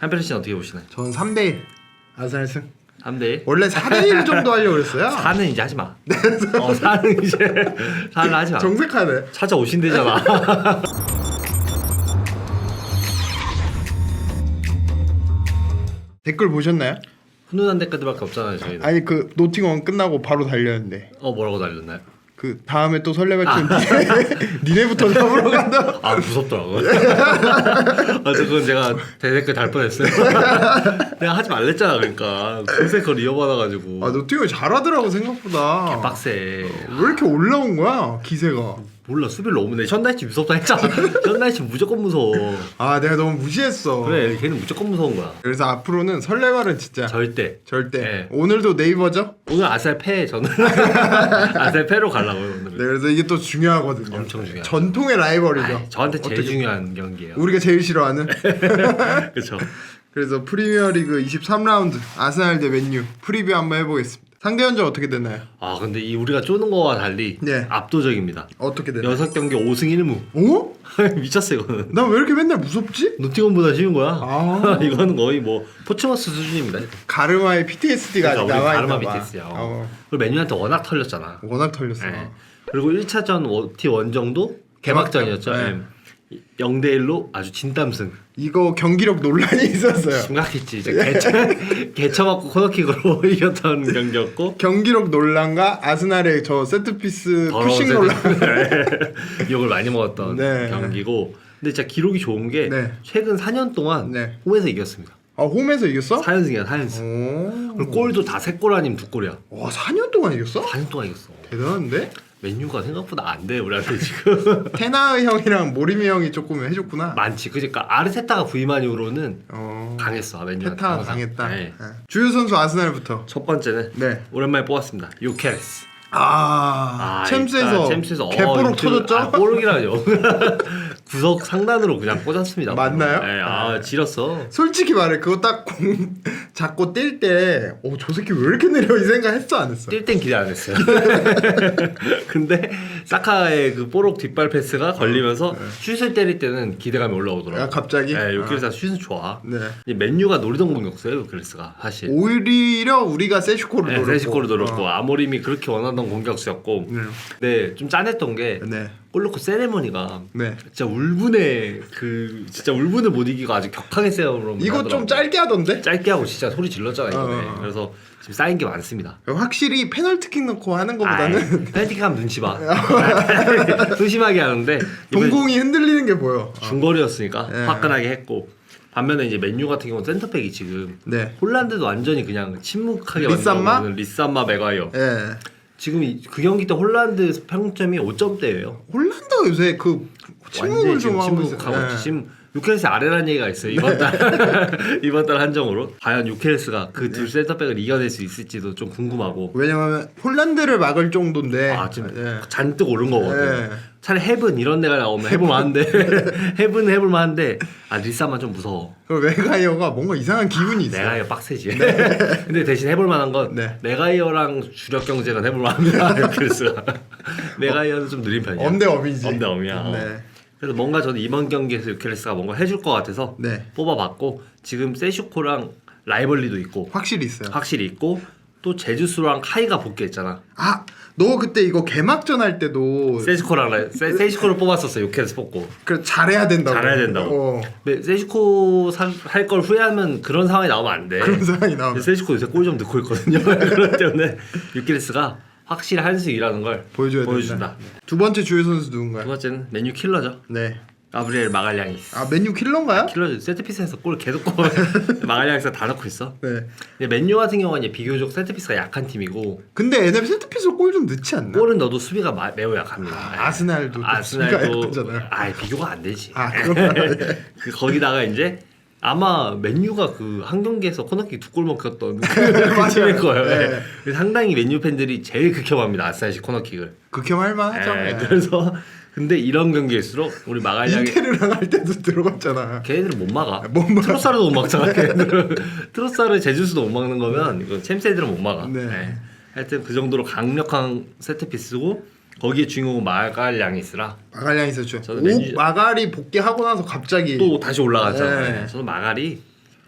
한별이 씨는 어떻게 보시나요? 저는 3대1 아스날 승. 3대1? 원래 4대1 정도 하려고 그랬어요. 4는 이제 하지 마. 4는 이제 4는 하지 마. 정색하네. 찾아오신대잖아. 댓글 보셨나요? 훈훈한 댓글들밖에 없잖아요 저희는. 아니 그 노팅엄 끝나고 바로 달렸는데 뭐라고 달렸나요? 그 다음에 또 설레발 좀 니네부터 잡으러 간다. 아 무섭더라고. 그건 제가 대댓글 달 뻔했어요. 내가 하지 말랬잖아. 그러니까 금세 그걸 이어받아가지고. 아 노팅엄이 잘하더라고 생각보다. 빡세. 왜 이렇게 올라온 거야 기세가? 몰라 수비를 너무 내. 션나이치 무섭다 했잖아. 션나이치 무조건 무서워. 아 내가 너무 무시했어. 그래 걔는 무조건 무서운 거야. 그래서 앞으로는 설레발은 진짜 절대. 네. 오늘도 네이버죠? 오늘 아스날 패 저는. 아스날 패로 가려고요 오늘. 네 그래서 이게 또 중요하거든요. 엄청 중요하죠. 전통의 라이벌이죠. 저한테 제일 중요한 경기예요. 우리가 제일 싫어하는. 그렇죠. 그래서 프리미어리그 23라운드 아스날 대 맨유 프리뷰 한번 해보겠습니다. 상대 현재 어떻게 됐나요? 근데 이 우리가 쪼는 거와 달리 네. 압도적입니다. 어떻게 됐나요? 6경기 5승 1무. 어? 미쳤어 이거는. 나 왜 이렇게 맨날 무섭지? 노팅엄보다 쉬운 거야. 아. 이거는 거의 뭐 포츠머스 수준입니다. 가르마의 PTSD가 그러니까 우리 나와 가르마 있나 봐. BTS야. 그리고 맨유한테 워낙 털렸잖아. 워낙 털렸어. 네. 그리고 1차전 T1정도 개막전이었죠. 네. 0대1로 아주 진땀승. 이거 경기력 논란이 있었어요. 심각했지. 이제 개쳐 맞고 코너킥으로 이겼던 경기였고. 경기력 논란과 아스날의 저 세트피스 더러운 푸싱 논란. 욕을 많이 먹었던 네. 경기고. 근데 진짜 기록이 좋은 게 네. 최근 4년 동안 네. 홈에서 이겼습니다. 아 홈에서 이겼어? 4연승이야 4연승. 오. 그리고 골도 다 3골 아니면 2골이야. 와 4년 동안 이겼어? 4년 동안 이겼어. 대단한데? 맨유가 생각보다 안 돼 우리한테 지금. 테나의 형이랑 모리미 형이 조금 해줬구나. 많지. 그러니까 아르테타가 부임한 이후로는 어. 강했어 맨유한테. 테타 항상. 당했다. 네. 네. 주요 선수 아스날부터. 첫 번째는 네. 오랜만에 뽑았습니다. 요케레스. 챔스에서 개뽀록 터졌죠? 뽀록이라뇨. 구석 상단으로 그냥 꽂았습니다. 맞나요? 네. 지렸어. 솔직히 말해 그거 딱 공 잡고 뛸 때 저 새끼 왜 이렇게 느려 이 생각 했어 안 했어? 뛸 땐 기대 안 했어요. 근데 사카의 그 뽀록 뒷발 패스가 걸리면서 슛을 때릴 때는 기대감이 올라오더라고요. 갑자기? 네, 요케레스가 슛은 좋아. 네. 이제 맨유가 노리던 공격수예요, 요케레스가 사실. 오히려 우리가 세슈코를 네, 노렸고. 세시코를 노렸고 아모림이 그렇게 원하던 공격수였고. 네, 좀 짠했던 게 네. 골 넣고 세레머니가 네. 진짜 울분의 진짜 울분을 못 이기고 아주 격하게 세레머니 이거 좀 짧게 하던데? 짧게 하고 진짜 소리 질렀잖아 이번에. 그래서 지금 쌓인 게 많습니다. 확실히 페널티킥 넣고 하는 것보다는 페널티킥 하면 눈치 봐. 소심하게 하는데 이번에 동공이 흔들리는 게 보여. 중거리였으니까 네. 화끈하게 했고. 반면에 이제 맨유 같은 경우는 센터백이 지금 네. 홀란드도 완전히 그냥 침묵하게 리산마? 만들어놓은 리산마 메가이어. 예. 지금 그 경기 때 홀란드 평점이 5점대예요. 홀란드가 요새 그 침묵을 완전히 좀 지금 하고 침묵하고 있어요. 있지. 지금 유케레스 아래라는 얘기가 있어요 이번 달. 이번 달 한정으로 과연 유케레스가 그 둘 센터백을 이겨낼 수 있을지도 좀 궁금하고. 왜냐면 홀란드를 막을 정도인데 지금 예. 잔뜩 오른 거거든. 예. 차라리 헤븐 이런 데가 나오면 해볼만한데 헤븐은 해볼만한데 리사만 좀 무서워. 그리고 메가이어가 뭔가 이상한 기분이 있어. 메가이어 빡세지. 근데 대신 해볼만한 건 네. 메가이어랑 주력 경쟁은 해볼만합니다. 유케레스가. 메가이어는 좀 느린 편이야. 엄대엄이지. 엄대엄이야. 네. 그래서 뭔가 저는 이번 경기에서 유케레스가 뭔가 해줄 것 같아서 네. 뽑아봤고 지금 세슈코랑 라이벌리도 있고 확실히 있어요. 확실히 있고 또 제주스랑 카이가 복귀했잖아. 너 그때 이거 개막전 할 때도 세슈코랑 세슈코를 뽑았었어. 유케레스 뽑고. 그 잘해야 된다고. 잘해야 된다고. 근데 세슈코 할 걸 후회하면 그런 상황이 나오면 안 돼. 그런 상황이 나오면. 세슈코 요새 골 좀 넣고 있거든요. 그렇기 때문에 유케레스가 확실히 한 수 일하는 걸 보여준다. 두 번째 주요 선수 두 누군가요? 번째는 맨유 킬러죠. 네. 가브리엘 마갈량이스. 맨유 킬러인가요? 킬러죠. 세트피스에서 골 계속 마갈량이스가 다 넣고 있어. 네. 근데 맨유 같은 경우는 이제 비교적 세트피스가 약한 팀이고 근데 NF 세트피스로 골 좀 넣지 않나? 골은 넣어도 수비가 매우 약합니다. 아스날도 아스날도 약하잖아요. 비교가 안 되지. 그런가요? 거기다가 이제 아마 맨유가 그 한 경기에서 코너킥 2골 먹혔던 그 맞아요. 팀일 거예요. 네. 네. 상당히 맨유 팬들이 제일 극혐합니다. 아스날식 코너킥을. 극혐할 만하죠. 네. 그래서 근데 이런 경기일수록 우리 마갈량이 인테르랑 할 때도 들어갔잖아. 걔네들은 못 막아. 못 막아. 트로사르도 못 막잖아. 걔네들은. 트로사르 제주스도 못 막는 거면 이거 챔스 애들은 못 막아. 네. 네. 하여튼 그 정도로 강력한 세트피스고 거기에 주인공은 마갈량이스라 마갈량 있었죠. 저는 맨유- 마갈이 복귀하고 나서 갑자기 또 다시 올라갔잖아요. 네. 저는 마갈이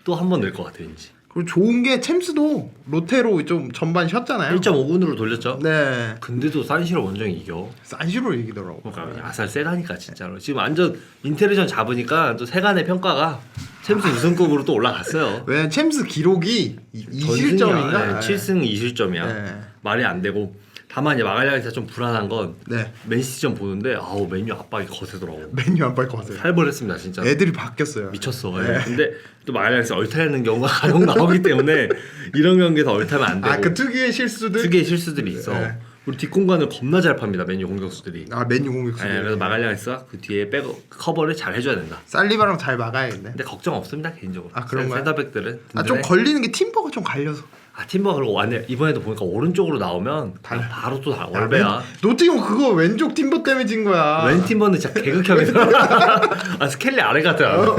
또 한 번 낼 것 같아 왠지. 그리고 좋은 게 챔스도 롯데로 좀 전반 쉬었잖아요. 1.5군으로 돌렸죠. 네. 근데도 산시로 원정이 이겨. 산시로 이기더라고. 그러니까 아살 세다니까 진짜로. 지금 완전 인텔리전 잡으니까 또 세간의 평가가 챔스 우승급으로 또 올라갔어요. 왜냐면 챔스 기록이 2실점인가? 7승 2실점이야. 네. 말이 안 되고. 다만 이제 마갈량에서 좀 불안한 건 네. 맨시티전 보는데 아우 맨유 압박이 거세더라고. 맨유 안 빨고 왔어요. 살벌했습니다 진짜. 애들이 바뀌었어요. 미쳤어. 예. 근데 또 마갈량에서 얼타는 경우가 간혹 나오기 때문에 이런 경기에서 얼타면 안 되고. 그 특유의 실수들? 특유의 실수들이 있어. 네. 우리 뒷공간을 겁나 잘 팝니다 맨유 공격수들이. 맨유 공격수. 예, 그래서 마갈량에서 그 뒤에 백업 커버를 잘 해줘야 된다. 살리바랑 잘 막아야겠네. 근데 걱정 없습니다 개인적으로. 그런가요? 센터백들은. 좀 걸리는 게 팀버가 좀 갈려서. 팀버가 그리고 완전 이번에도 보니까 오른쪽으로 나오면 바로 또 월배야. 노팅엄 그거 왼쪽 팀버 때문에 진 거야. 왼 팀버는 진짜 개극혐이더라. 스켈리 아래 같아.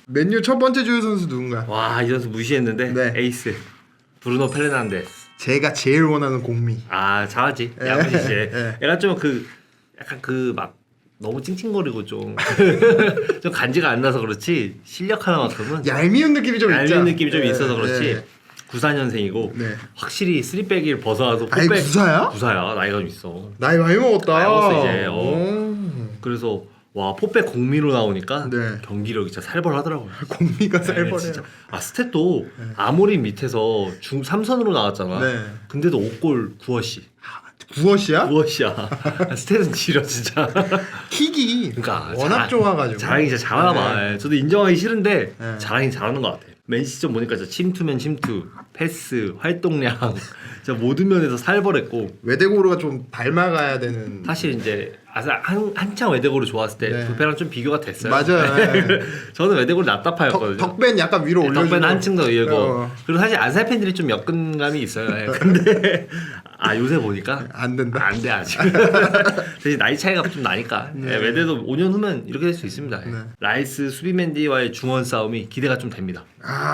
맨유 첫 번째 주요 선수 누군가? 와, 이 선수 무시했는데 네. 에이스 브루노 페르난데스. 제가 제일 원하는 공미. 잘하지. 야무지지. 얘가 좀 약간 막 너무 찡찡거리고 좀 간지가 안 나서 그렇지 실력 하나만큼은 얄미운 느낌이 좀 있죠. 얄미운 느낌이 좀 있어서 그렇지. 94년생이고 네. 확실히 3백을 벗어나서 아니, 구사야? 구사야. 나이가 좀 있어. 나이 많이 먹었다. 많이 먹었어, 이제. 오. 그래서 와 포백 공미로 나오니까 네. 경기력이 진짜 살벌하더라고요. 공미가 네, 살벌해요. 진짜. 스탯도 아모린 밑에서 중 3선으로 나왔잖아. 네. 근데도 5골 9어시. 구엇이야? 9어시야. 스탯은 지려 진짜. 킥이 그러니까 워낙 좋아가지고. 자랑이 진짜 잘하나 봐. 네. 저도 인정하기 싫은데 네. 자랑이 잘하는 것 같아. 맨시점 보니까 진짜 침투면 침투, 패스, 활동량 진짜 모든 면에서 살벌했고. 외대고르가 좀 닮아가야 되는. 사실 이제 한창 외대고로 좋았을 때 네. 부페랑 좀 비교가 됐어요. 맞아요. 네. 저는 외대고로 납답하였거든요. 덕벤 약간 위로 올려주고. 덕배는 한층 더 위고 그리고 사실 아스날 팬들이 좀 역근감이 있어요. 근데 요새 보니까 안 된다. 안 돼 아직. 대신 나이 차이가 좀 나니까. 네. 외대도 5년 후면 이렇게 될 수 있습니다. 네. 라이스 수비맨디와의 중원 싸움이 기대가 좀 됩니다.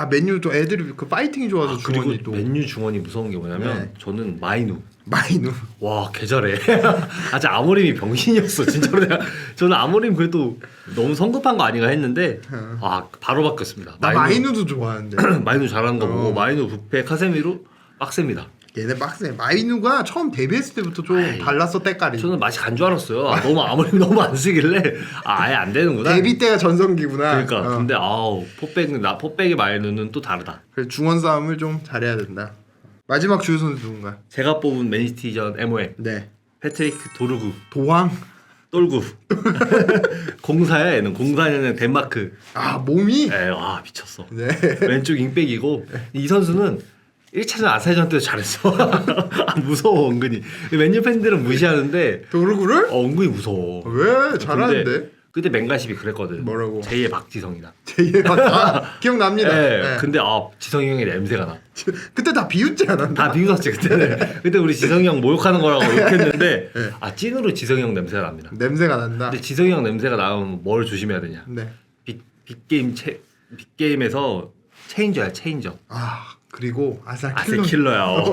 맨유 또 애들이 그 파이팅이 좋아서 그리고 중원이 또 맨유 중원이 무서운 게 뭐냐면 네. 저는 마이누. 마이누. 와, 개 잘해. 진짜 아모림이 병신이었어. 진짜로 저는 아모림 그래도 너무 성급한 거 아닌가 했는데 바로 바뀌었습니다. 나 마이누도 좋아하는데. 마이누 잘하는 거 보고 마이누 부페 카세미로 빡셉니다. 얘네 빡세. 마이누가 처음 데뷔했을 때부터 좀 달랐어 때깔이. 저는 맛이 간 줄 알았어요. 너무 아무리 너무 안 쓰길래 아예 안 되는구나. 데뷔 때가 전성기구나. 그러니까 근데 포백의 마이누는 또 다르다. 그래서 중원 싸움을 좀 잘해야 된다. 마지막 주요 선수 누군가? 제가 뽑은 맨시티전 MOM 네. 패트릭 도르구 도왕. 똘구. 04야 얘는 04년은 덴마크. 몸이. 미쳤어. 네. 왼쪽 윙백이고 이 선수는 1차전 아세전 때도 잘했어. 무서워 은근히. 맨유 팬들은 무시하는데 도르구를? 은근히 무서워. 왜 잘하는데? 그때 맹가십이 그랬거든. 뭐라고? 제2의 박지성이다. 기억납니다. 네. 네. 근데 지성이 형의 냄새가 나. 그때 다 비웃지 않았나? 다 비웃었지 그때는. 그때 우리 지성이 형 모욕하는 거라고 욕했는데 네. 찐으로 지성이 형 냄새가 납니다. 냄새가 난다. 근데 지성이 형 냄새가 나면 뭘 조심해야 되냐? 네. 빅게임에서 체인저야 체인저. 그리고 아살 킬러야.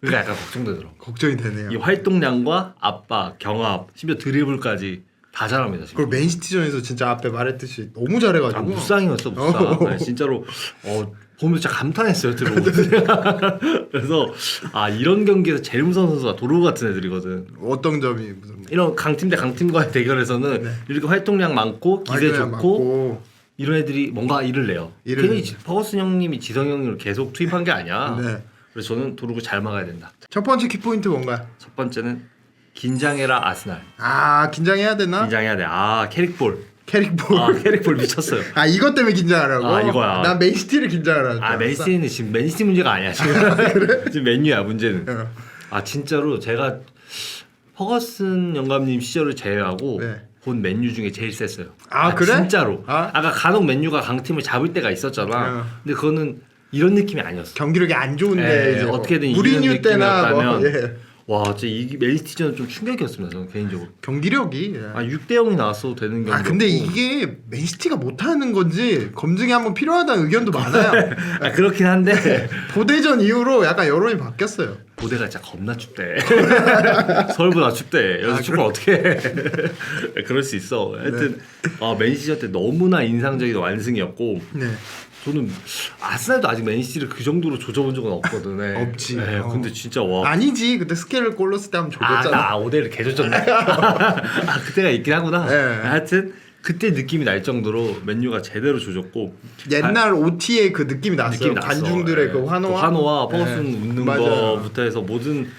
그러니까 약간 걱정되더라고. 걱정이 되네요. 이 활동량과 압박, 경합, 심지어 드리블까지 다 잘합니다. 지금. 그리고 맨시티전에서 진짜 앞에 말했듯이 너무 잘해가지고. 무쌍이었어 무쌍. 네, 진짜로 보면 진짜 감탄했어요 들어오고. 그래서 이런 경기에서 제일 무서운 선수가 도르구 같은 애들이거든. 어떤 점이 무슨? 이런 강팀 대 강팀과의 대결에서는 네. 이렇게 활동량 많고 기세 좋고 많고. 이런 애들이 뭔가 일을 내요. 괜히 퍼거슨 형님이 지성 형님을 계속 투입한 게 아니야. 네. 그래서 저는 도르구 잘 막아야 된다. 첫 번째 키포인트 뭔가? 첫 번째는 긴장해라 아스날. 긴장해야 되나? 긴장해야 돼. 캐릭볼. 캐릭볼 미쳤어요. 이것 때문에 긴장하라고? 이거야. 난 맨시티를 긴장하라고. 맨시티는 지금 맨시티 문제가 아니야 지금. 지금 맨유야 문제는. 진짜로 제가 퍼거슨 영감님 시절을 제외하고 네. 본 맨유 중에 제일 셌어요. 그래? 진짜로. 아까 간혹 맨유가 강팀을 잡을 때가 있었잖아. 근데 그거는 이런 느낌이 아니었어. 경기력이 안 좋은데 이제 어떻게든 무리뉴 때나 와, 진짜 이 맨시티전은 좀 충격이었습니다. 저는 개인적으로. 경기력이 6대 0이 나왔어도 되는 경기. 근데 이게 맨시티가 못하는 건지 검증이 한번 필요하다는 의견도 많아요. 그렇긴 한데 보대전 이후로 약간 여론이 바뀌었어요. 보대가 진짜 겁나 춥대. 서울보다 춥대. 여기서 축구 어떻게 해. 그럴 수 있어. 하여튼 맨시티전 때 너무나 인상적인 완승이었고 네. 저는 아스날도 아직 맨시티를 그 정도로 조져본 적은 없거든. 네. 없지. 네, 근데 진짜 와. 아니지. 그때 스케일을 골로스 때 한번 조졌잖아. 나 오데를 개조졌네. 아, 그때가 있긴 하구나. 네. 하여튼 그때 느낌이 날 정도로 맨유가 제대로 조졌고 옛날 OT의 그 느낌이 났어요. 느낌이 났어. 관중들의 네. 그 환호와 퍼거슨 네. 웃는 맞아요. 거부터 해서 모든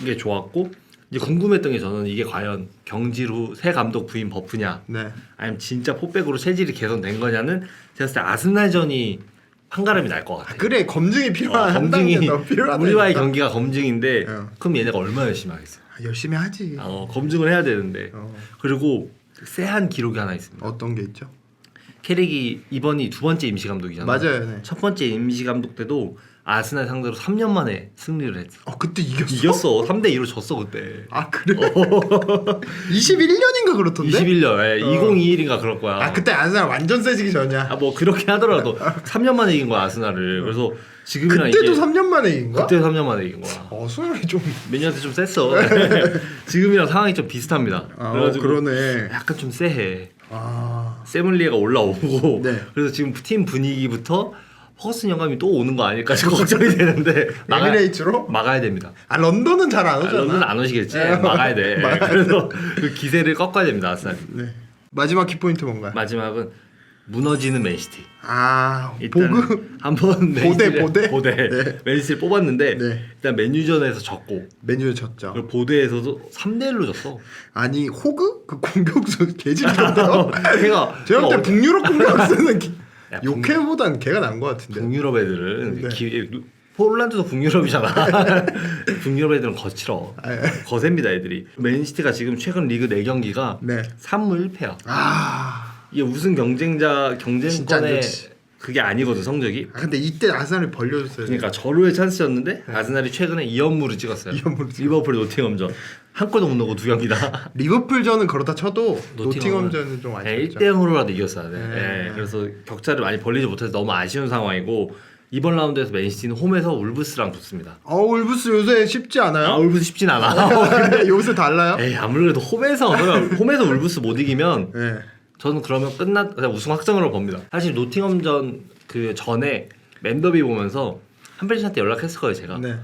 게 좋았고 이제 궁금했던 게 저는 이게 과연 경질 후 새 감독 부임 버프냐 네. 아니면 진짜 포백으로 체질이 개선된 거냐는 제가 봤을 때 아스날전이 판가름이 날 것 같아요. 그래 검증이 필요한 검증이 한 단계 더 필요하다. 우리와의 경기가 검증인데 어. 그럼 얘네가 얼마나 열심히 하겠어요. 열심히 하지. 검증을 해야 되는데 어. 그리고 쎄한 기록이 하나 있습니다. 어떤 게 있죠? 캐릭이 이번이 두 번째 임시 감독이잖아요. 맞아요. 네. 첫 번째 임시 감독 때도 아스날 상대로 3년 만에 승리를 했어. 그때 이겼어? 이겼어. 3대 2로 졌어 그때. 아 그래? 21년인가 그렇던데? 21년, 2021인가 그럴 거야. 아 그때 아스날 완전 세지기 전이야. 뭐 그렇게 하더라도 3년 만에 이긴 거야 아스날을. 그래서 지금이랑 그때도 이게 3년 만에 이긴 거야? 그때 3년 만에 이긴 거야. 수영이 좀. 맨유한테 좀 셌어. 지금이랑 상황이 좀 비슷합니다. 그래가지고 그러네. 약간 좀 쎄해. 아 세물리에가 올라오고 네. 그래서 지금 팀 분위기부터 퍼거슨 영감이 또 오는 거 아닐까 지금 걱정이 되는데 에미레이츠로? 막아야 됩니다. 아 런던은 잘 안 오잖아. 런던 안 오시겠지. 네. 막아야 돼. 그래서 그 기세를 꺾어야 됩니다 아스날이. 네. 마지막 키포인트 뭔가요? 마지막은 무너지는 맨시티. 아 일단 보그 한번 보대? 네. 맨시티를 뽑았는데 네. 일단 맨유전에서 졌고 메뉴에 졌죠. 그리고 보대에서도 3대 1로 졌어. 아니 호그 그 공격수 개질이던데요? 걔가 제가 볼때 북유럽 공격수는 야, 욕해보단 걔가 난 것 같은데. 북유럽 애들은 네. 폴란드도 북유럽이잖아. 북유럽 애들은 거칠어. 아, 예. 거셉니다 애들이. 맨시티가 지금 최근 리그 4경기가 네. 3무 1패야. 아 이게 우승 진짜 안 경쟁권에 좋지. 그게 아니거든 성적이. 근데 이때 아스날이 벌려줬어요. 그러니까 절호의 찬스였는데 아스날이 최근에 2연무를 찍었어요. 2연무를 찍었어요. 리버풀 노팅엄전 한 골도 못 넣고 두 경기다. 리버풀전은 그렇다 쳐도 노팅엄은 노팅엄전은 좀 아쉽죠. 1대0으로라도 이겼어야 돼. 네. 그래서 격차를 많이 벌리지 못해서 너무 아쉬운 상황이고 이번 라운드에서 맨시티는 홈에서 울브스랑 붙습니다. 울브스 요새 쉽지 않아요? 울브스 쉽진 않아. 요새 달라요? 에이 아무래도 홈에서 울브스 못 이기면 네. 저는 그러면 그냥 우승 확정으로 봅니다. 사실 노팅엄전 그 전에 맨더비 보면서 한벨씨한테 연락했을 거예요 제가. 네.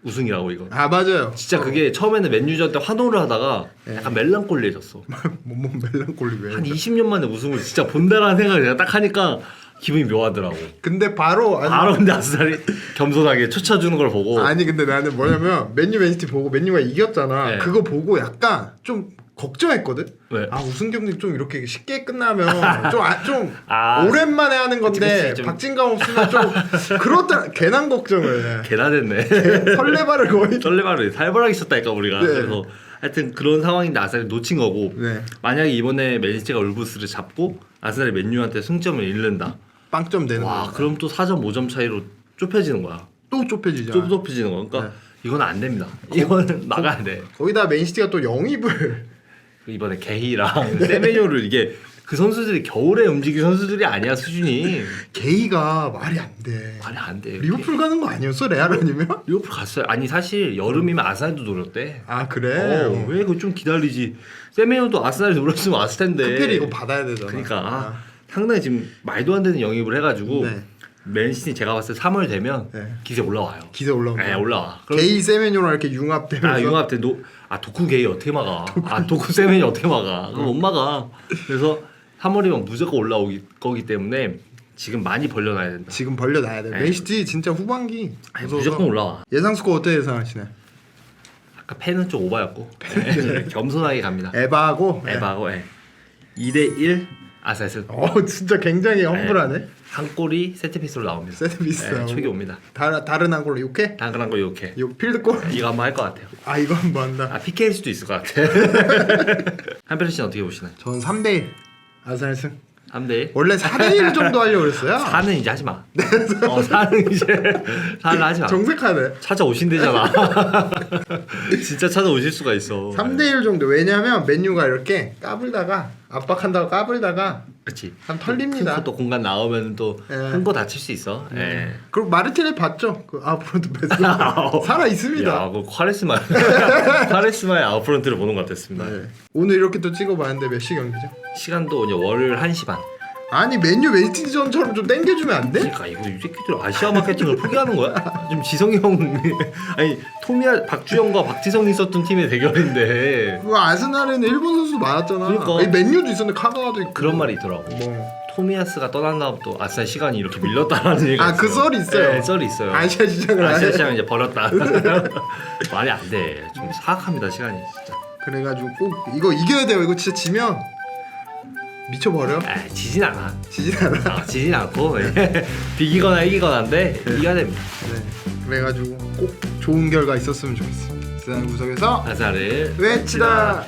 우승이라고 이거. 아 맞아요. 진짜 그게 처음에는 맨유전 때 환호를 하다가 네. 약간 멜랑콜리해졌어. 몸 멜랑콜리 왜? 한 20년 만에 우승을 진짜 본다라는 생각을 내가 딱 하니까 기분이 묘하더라고. 근데 바로 근데 아스날이 겸손하게 쫓아주는 걸 보고 아니 근데 나는 뭐냐면 맨유 맨시티 보고 맨유가 이겼잖아. 네. 그거 보고 약간 좀 걱정했거든. 왜? 우승 경기 좀 이렇게 쉽게 끝나면 좀 아, 오랜만에 하는 건데 그치, 좀. 박진감 없으면 좀 그렇다 괜한 걱정을 해. 개나 됐네. 설레발을 거의. 쩔레바를 살벌하게 쳤다니까 우리가. 네. 그래서 하여튼 그런 상황인데 아스날이 놓친 거고 네. 만약에 이번에 맨시티가 울브스를 잡고 아스날이 맨유한테 승점을 잃는다. 빵점 되는 와 거야. 그럼 또 4점 5점 차이로 좁혀지는 거야. 또 좁혀지죠. 좁혀지는 거야. 그러니까 네. 이건 안 됩니다. 이거는 막아야 돼. 거기다 맨시티가 또 영입을 이번에 게히랑 세메뇨를 이게 그 선수들이 겨울에 움직일 선수들이 아니야 수준이. 게이가 말이 안 돼. 말이 안 돼. 리버풀 가는 거 아니었어 레알 아니면? 리버풀 갔어요. 아니 사실 여름이면 아스날도 노렸대. 아 그래. 왜 그거 좀 기다리지. 세메뇨도 아스날이 노렸으면 왔을 텐데. 특별히 이거 받아야 되잖아. 그러니까 상당히 지금 말도 안 되는 영입을 해가지고 네. 맨시티 제가 봤을 때 3월 되면 네. 기세 올라와요. 기세 올라온 네, 거야. 올라와. 게이 세메뇨랑 이렇게 융합되면서 융합 때 도쿠 게이 어떻게 막아? 도쿠 세메니 어떻게 막아? 그거 못 막아. 그래서 3월이면 무조건 올라오기 거기 때문에 지금 많이 벌려놔야 된다. 지금 벌려놔야 돼. 네. 맨시티 진짜 후반기 아니, 무서워서. 무조건 올라와. 예상 스코어 어떻게 예상하시나요? 아까 팬은 좀 오바였고 네, 겸손하게 갑니다. 에바하고 에바하고 2대1 아스날. 진짜 굉장히 험불하네. 한 골이 세트피스로 나옵니다. 세트피스하고. 촉이 옵니다. 다른 한 걸로 욕해? 당근한 거 이렇게. 욕 필드골? 이거 한번 할 것 같아요. 이거 한번 한다. PK일 수도 있을 것 같아. 한별이 씨는 어떻게 보시나요? 전 3대1 아스날 승. 3대1. 원래 4대1 정도 하려고 그랬어요. 4는 이제 하지 마. 4는 이제 4는 하지 마. 정색하네. 찾아오신대잖아. 진짜 찾아오실 수가 있어. 3대1 정도. 왜냐면 맨유가 이렇게 까불다가 압박한다고 까불다가 그렇지. 한 털립니다. 또 공간 나오면 또 예. 큰 거 다칠 수 있어. 예. 그리고 마르티넬 봤죠? 그 아웃프런트 패스 살아 있습니다. 야, 그 카리스마의 아웃프런트를 보는 것 같았습니다. 네. 오늘 이렇게 또 찍어봤는데 몇 시 경기죠? 시간도 이제 월요일 1시 반. 아니 맨유 맨시티전처럼 좀 땡겨주면 안 돼? 그러니까 이거 이 새끼들 아시아 마케팅을 포기하는 거야? 지금 지성이 형 아니 토미야 박주영과 박지성이 있었던 팀의 대결인데 그거 아스날에는 일본 선수도 많았잖아. 그러니까. 아니, 맨유도 있었는데 카가도 있고. 그런 말이 있더라고. 뭐. 토미야스가 떠난 다음부터 아스날 시간이 이렇게 밀렸다라는 얘기가 아, 그 있어요. 썰이 있어요. 네, 썰이 있어요. 아시아 시장을 아시아 아예. 시장을 이제 버렸다. 말이 안 돼. 좀 사악합니다 시간이 진짜. 그래가지고 꼭 이거 이겨야 돼요. 이거 진짜 지면 미쳐버려. 아, 지진 않아. 지진 않아. 아, 지진 않고 비기거나 이기거나인데 이겨야 됩니다. 네. 그래가지고 꼭 좋은 결과 있었으면 좋겠습니다. 세상 구석에서 아스날을 외치다.